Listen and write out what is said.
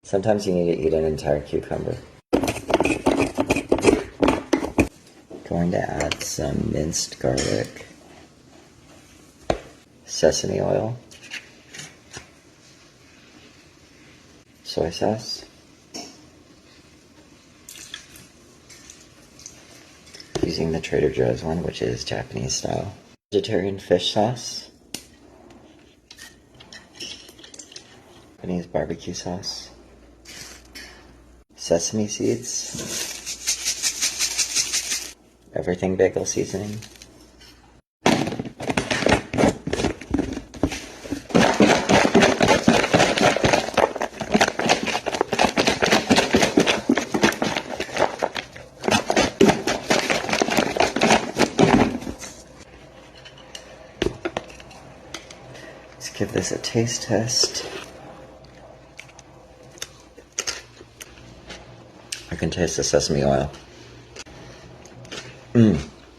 Sometimes you need to eat an entire cucumber. Going to add some minced garlic, sesame oil, soy sauce, using the Trader Joe's one, which is Japanese style, vegetarian fish sauce, Japanese barbecue sauce, sesame seeds, everything bagel seasoning, let's give this a taste test. I can taste the sesame oil.